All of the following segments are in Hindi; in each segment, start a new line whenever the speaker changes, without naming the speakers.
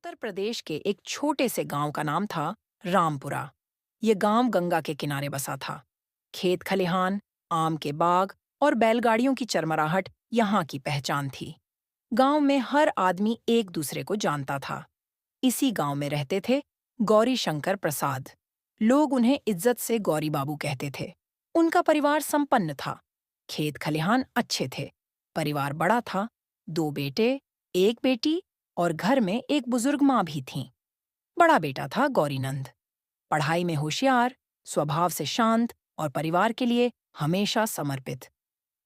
उत्तर प्रदेश के एक छोटे से गांव का नाम था रामपुरा। ये गांव गंगा के किनारे बसा था। खेत खलिहान, आम के बाग और बैलगाड़ियों की चरमराहट यहाँ की पहचान थी। गांव में हर आदमी एक दूसरे को जानता था। इसी गांव में रहते थे गौरी शंकर प्रसाद। लोग उन्हें इज्जत से गौरी बाबू कहते थे। उनका परिवार संपन्न था। खेत खलिहान अच्छे थे। परिवार बड़ा था। दो बेटे, एक बेटी और घर में एक बुजुर्ग माँ भी थीं। बड़ा बेटा था गौरीनंद। पढ़ाई में होशियार, स्वभाव से शांत और परिवार के लिए हमेशा समर्पित।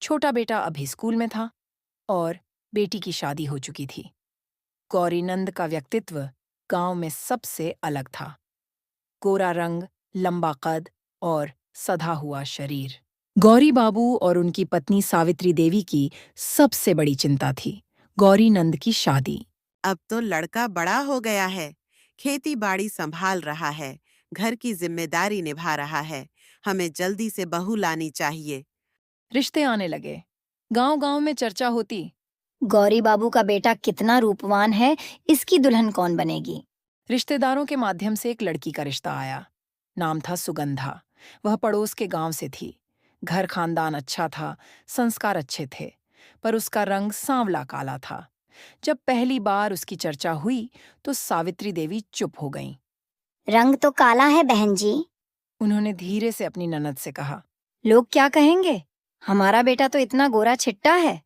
छोटा बेटा अभी स्कूल में था और बेटी की शादी हो चुकी थी। गौरीनंद का व्यक्तित्व गांव में सबसे अलग था। गोरा रंग, लंबा कद और सधा हुआ शरीर। गौरी बाबू और उनकी पत्नी सावित्री देवी की सबसे बड़ी चिंता थी गौरीनंद की शादी।
अब तो लड़का बड़ा हो गया है, खेती बाड़ी संभाल रहा है, घर की जिम्मेदारी निभा रहा है। हमें जल्दी से बहू लानी चाहिए।
रिश्ते आने लगे। गांव-गांव में चर्चा होती।
गौरी बाबू का बेटा कितना रूपवान है, इसकी दुल्हन कौन बनेगी?
रिश्तेदारों के माध्यम से एक लड़की का रिश्ता आया। नाम था सुगंधा। वह पड़ोस के गांव से थी। घर खानदान अच्छा था, संस्कार अच्छे थे, पर उसका रंग सांवला काला था। जब पहली बार उसकी चर्चा हुई तो सावित्री देवी चुप हो गईं।
रंग तो काला है बहन जी।
उन्होंने धीरे से अपनी ननद से कहा।
लोग क्या कहेंगे? हमारा बेटा तो इतना गोरा छिट्टा है।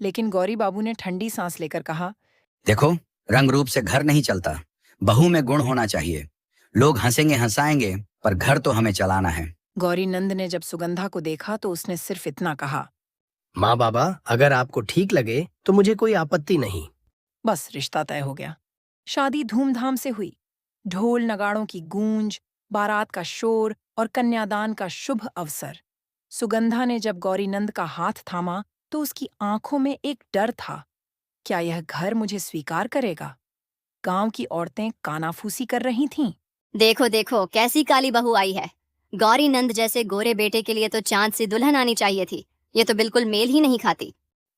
लेकिन गौरी बाबू ने ठंडी सांस लेकर कहा,
देखो, रंग रूप से घर नहीं चलता, बहू में गुण होना चाहिए। लोग हंसेंगे हंसाएंगे, पर घर तो हमें चलाना है।
गौरीनंद ने जब सुगंधा को देखा तो उसने सिर्फ इतना कहा,
माँ बाबा, अगर आपको ठीक लगे तो मुझे कोई आपत्ति नहीं।
बस रिश्ता तय हो गया। शादी धूमधाम से हुई। ढोल नगाड़ों की गूंज, बारात का शोर और कन्यादान का शुभ अवसर। सुगंधा ने जब गौरीनंद का हाथ थामा तो उसकी आंखों में एक डर था। क्या यह घर मुझे स्वीकार करेगा? गांव की औरतें कानाफूसी कर रही थीं।
देखो देखो कैसी काली बहू आई है। गौरी नंद जैसे गोरे बेटे के लिए तो चांद सी दुल्हन आनी चाहिए थी। ये तो बिल्कुल मेल ही नहीं खाती।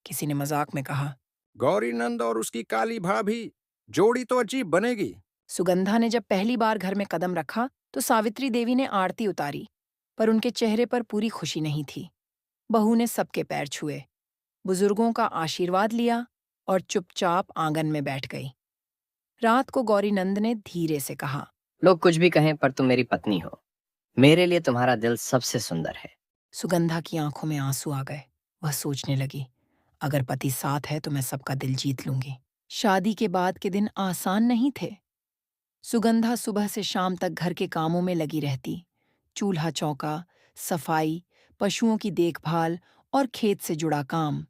किसी ने मजाक में कहा।
गौरीनंद और उसकी काली भाभी, जोड़ी तो अजीब बनेगी।
सुगंधा ने जब पहली बार घर में कदम रखा तो सावित्री देवी ने आरती उतारी, पर उनके चेहरे पर पूरी खुशी नहीं थी। बहू ने सबके पैर छुए, बुजुर्गों का आशीर्वाद लिया और चुपचाप आंगन में बैठ गई। रात को गौरीनंद ने धीरे से कहा,
लोग कुछ भी कहें पर तुम मेरी पत्नी हो। मेरे लिए तुम्हारा दिल सबसे सुंदर है।
सुगंधा की आंखों में आंसू आ गए। वह सोचने लगी, अगर पति साथ है तो मैं सबका दिल जीत लूंगी। शादी के बाद के दिन आसान नहीं थे। सुगंधा सुबह से शाम तक घर के कामों में लगी रहती। चूल्हा चौका, सफाई, पशुओं की देखभाल और खेत से जुड़ा काम।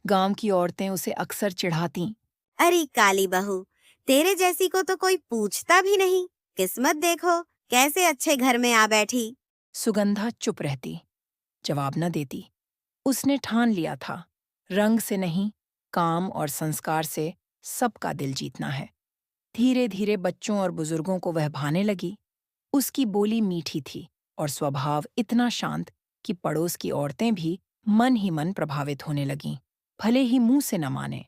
गांव की औरतें उसे अक्सर चिढ़ातीं।
अरे काली बहू, तेरे जैसी को तो कोई पूछता भी नहीं। किस्मत देखो, कैसे अच्छे घर में आ बैठी।
सुगंधा चुप रहती, जवाब न देती। उसने ठान लिया था, रंग से नहीं, काम और संस्कार से सबका दिल जीतना है। धीरे धीरे बच्चों और बुजुर्गों को वह भाने लगी। उसकी बोली मीठी थी और स्वभाव इतना शांत कि पड़ोस की औरतें भी मन ही मन प्रभावित होने लगीं, भले ही मुंह से न माने।